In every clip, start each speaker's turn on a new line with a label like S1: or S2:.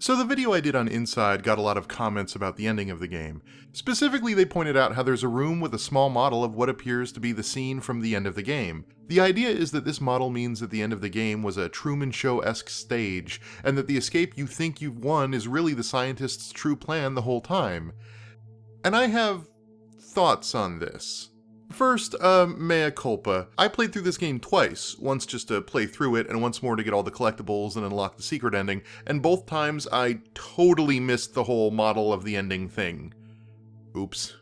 S1: So the video I did on Inside got a lot of comments about the ending of the game. Specifically, they pointed out how there's a room with a small model of what appears to be the scene from the end of the game. The idea is that this model means that the end of the game was a Truman Show-esque stage, and that the escape you think you've won is really the scientist's true plan the whole time. And I have thoughts on this. First, mea culpa. I played through this game twice, once just to play through it, and once more to get all the collectibles and unlock the secret ending, and both times I totally missed the whole model of the ending thing. Oops.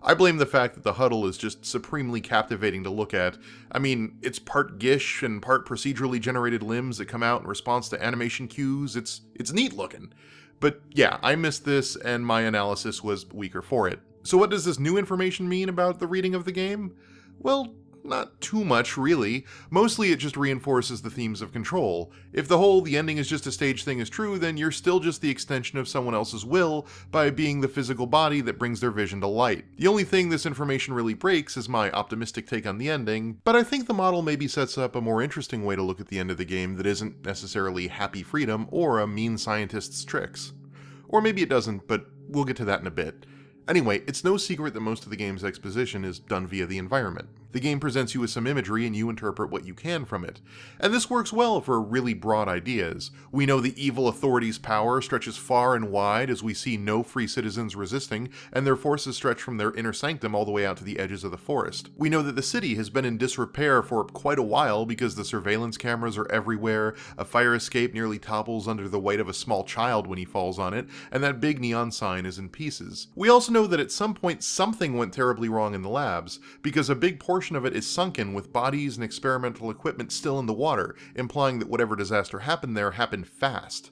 S1: I blame the fact that the huddle is just supremely captivating to look at. I mean, it's part gish and part procedurally generated limbs that come out in response to animation cues. It's neat looking. But yeah, I missed this, and my analysis was weaker for it. So what does this new information mean about the reading of the game? Well, not too much, really. Mostly it just reinforces the themes of control. If the ending is just a stage thing is true, then you're still just the extension of someone else's will by being the physical body that brings their vision to light. The only thing this information really breaks is my optimistic take on the ending, but I think the model maybe sets up a more interesting way to look at the end of the game that isn't necessarily happy freedom or a mean scientist's tricks. Or maybe it doesn't, but we'll get to that in a bit. Anyway, it's no secret that most of the game's exposition is done via the environment. The game presents you with some imagery and you interpret what you can from it. And this works well for really broad ideas. We know the evil authorities' power stretches far and wide as we see no free citizens resisting, and their forces stretch from their inner sanctum all the way out to the edges of the forest. We know that the city has been in disrepair for quite a while because the surveillance cameras are everywhere, a fire escape nearly topples under the weight of a small child when he falls on it, and that big neon sign is in pieces. We also know that at some point something went terribly wrong in the labs, because a big portion of it is sunken with bodies and experimental equipment still in the water, implying that whatever disaster happened there happened fast.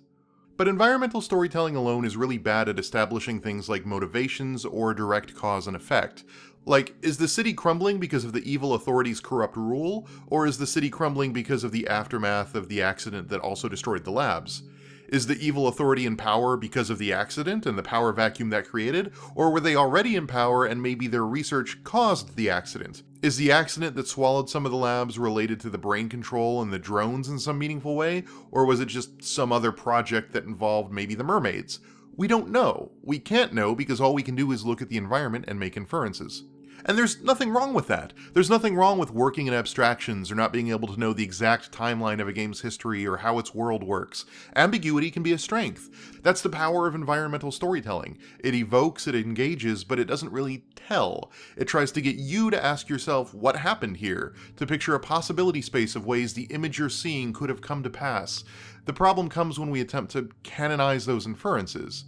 S1: But environmental storytelling alone is really bad at establishing things like motivations or direct cause and effect. Like, is the city crumbling because of the evil authorities' corrupt rule, or is the city crumbling because of the aftermath of the accident that also destroyed the labs? Is the evil authority in power because of the accident and the power vacuum that created, or were they already in power and maybe their research caused the accident? Is the accident that swallowed some of the labs related to the brain control and the drones in some meaningful way, or was it just some other project that involved maybe the mermaids? We don't know. We can't know because all we can do is look at the environment and make inferences. And there's nothing wrong with that. There's nothing wrong with working in abstractions or not being able to know the exact timeline of a game's history or how its world works. Ambiguity can be a strength. That's the power of environmental storytelling. It evokes, it engages, but it doesn't really tell. It tries to get you to ask yourself what happened here, to picture a possibility space of ways the image you're seeing could have come to pass. The problem comes when we attempt to canonize those inferences.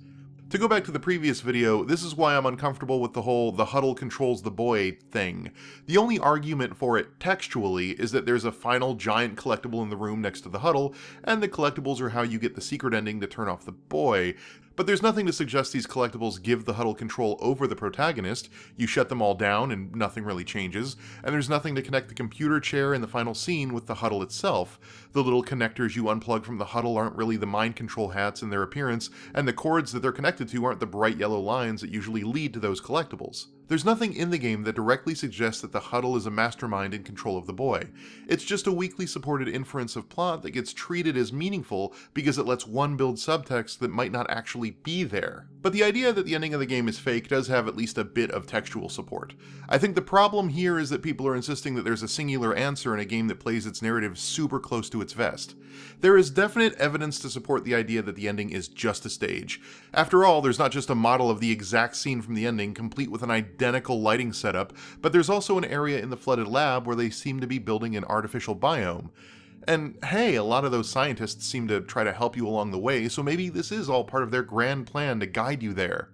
S1: To go back to the previous video, this is why I'm uncomfortable with the whole "the huddle controls the boy" thing. The only argument for it textually is that there's a final giant collectible in the room next to the huddle, and the collectibles are how you get the secret ending to turn off the boy. But there's nothing to suggest these collectibles give the huddle control over the protagonist. You shut them all down and nothing really changes, and there's nothing to connect the computer chair in the final scene with the huddle itself. The little connectors you unplug from the huddle aren't really the mind control hats in their appearance, and the cords that they're connected to aren't the bright yellow lines that usually lead to those collectibles. There's nothing in the game that directly suggests that the huddle is a mastermind in control of the boy. It's just a weakly supported inference of plot that gets treated as meaningful because it lets one build subtext that might not actually be there. But the idea that the ending of the game is fake does have at least a bit of textual support. I think the problem here is that people are insisting that there's a singular answer in a game that plays its narrative super close to its vest. There is definite evidence to support the idea that the ending is just a stage. After all, there's not just a model of the exact scene from the ending, complete with an identical lighting setup, but there's also an area in the flooded lab where they seem to be building an artificial biome. And hey, a lot of those scientists seem to try to help you along the way, so maybe this is all part of their grand plan to guide you there.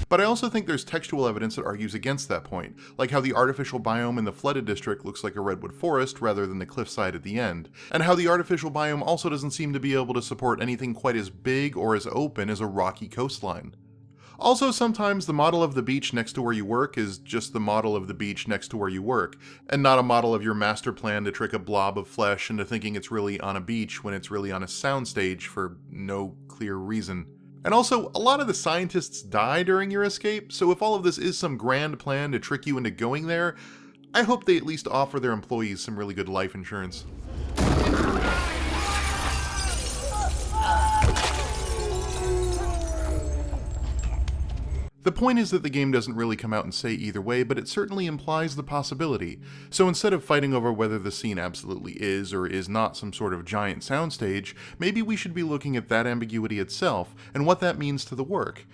S1: But I also think there's textual evidence that argues against that point, like how the artificial biome in the flooded district looks like a redwood forest rather than the cliffside at the end, and how the artificial biome also doesn't seem to be able to support anything quite as big or as open as a rocky coastline. Also, sometimes the model of the beach next to where you work is just the model of the beach next to where you work, and not a model of your master plan to trick a blob of flesh into thinking it's really on a beach when it's really on a soundstage for no clear reason. And also, a lot of the scientists die during your escape, so if all of this is some grand plan to trick you into going there, I hope they at least offer their employees some really good life insurance. The point is that the game doesn't really come out and say either way, but it certainly implies the possibility. So instead of fighting over whether the scene absolutely is or is not some sort of giant soundstage, maybe we should be looking at that ambiguity itself and what that means to the work.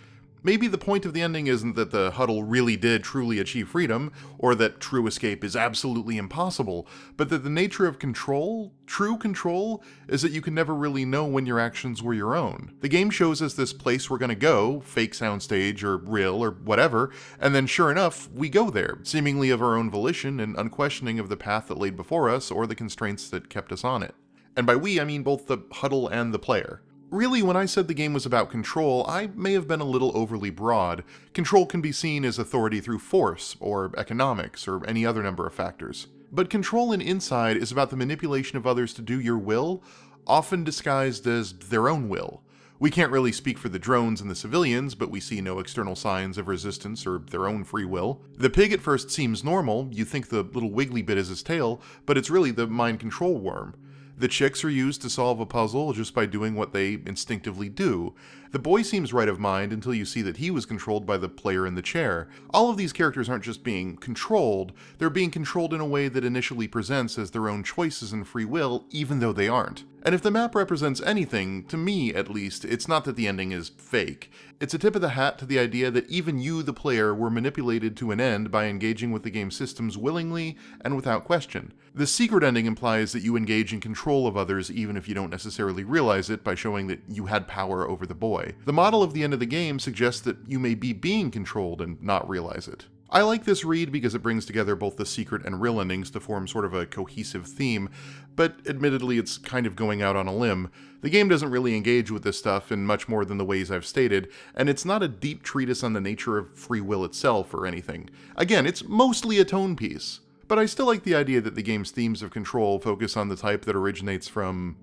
S1: Maybe the point of the ending isn't that the huddle really did truly achieve freedom, or that true escape is absolutely impossible, but that the nature of control, true control, is that you can never really know when your actions were your own. The game shows us this place we're gonna go, fake soundstage or real or whatever, and then sure enough, we go there, seemingly of our own volition and unquestioning of the path that laid before us or the constraints that kept us on it. And by we, I mean both the huddle and the player. Really, when I said the game was about control, I may have been a little overly broad. Control can be seen as authority through force, or economics, or any other number of factors. But control in Inside is about the manipulation of others to do your will, often disguised as their own will. We can't really speak for the drones and the civilians, but we see no external signs of resistance or their own free will. The pig at first seems normal, you think the little wiggly bit is his tail, but it's really the mind control worm. The chicks are used to solve a puzzle just by doing what they instinctively do. The boy seems right of mind until you see that he was controlled by the player in the chair. All of these characters aren't just being controlled, they're being controlled in a way that initially presents as their own choices and free will, even though they aren't. And if the map represents anything, to me at least, it's not that the ending is fake. It's a tip of the hat to the idea that even you, the player, were manipulated to an end by engaging with the game's systems willingly and without question. The secret ending implies that you engage in control of others even if you don't necessarily realize it by showing that you had power over the boy. The model of the end of the game suggests that you may be being controlled and not realize it. I like this read because it brings together both the secret and real endings to form sort of a cohesive theme, but admittedly it's kind of going out on a limb. The game doesn't really engage with this stuff in much more than the ways I've stated, and it's not a deep treatise on the nature of free will itself or anything. Again, it's mostly a tone piece. But I still like the idea that the game's themes of control focus on the type that originates from,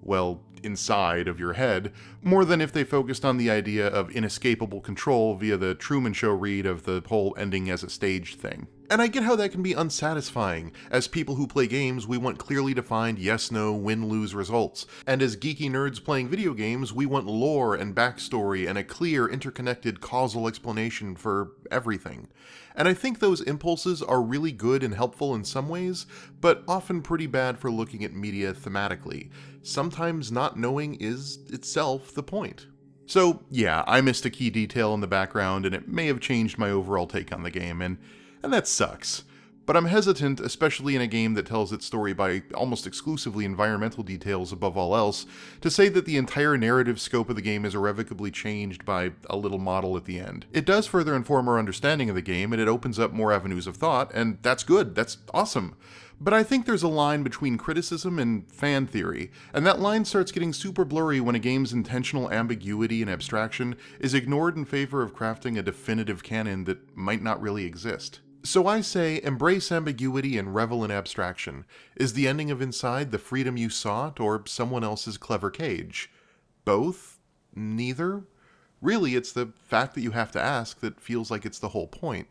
S1: well, inside of your head, more than if they focused on the idea of inescapable control via the Truman Show read of the whole ending as a staged thing. And I get how that can be unsatisfying. As people who play games, we want clearly defined yes-no, win-lose results. And as geeky nerds playing video games, we want lore and backstory and a clear, interconnected causal explanation for everything. And I think those impulses are really good and helpful in some ways, but often pretty bad for looking at media thematically. Sometimes not knowing is itself the point. So yeah, I missed a key detail in the background and it may have changed my overall take on the game, and that sucks. But I'm hesitant, especially in a game that tells its story by almost exclusively environmental details above all else, to say that the entire narrative scope of the game is irrevocably changed by a little model at the end. It does further inform our understanding of the game, and it opens up more avenues of thought, and that's good, that's awesome. But I think there's a line between criticism and fan theory, and that line starts getting super blurry when a game's intentional ambiguity and abstraction is ignored in favor of crafting a definitive canon that might not really exist. So I say, embrace ambiguity and revel in abstraction. Is the ending of Inside the freedom you sought, or someone else's clever cage? Both? Neither? Really, it's the fact that you have to ask that feels like it's the whole point.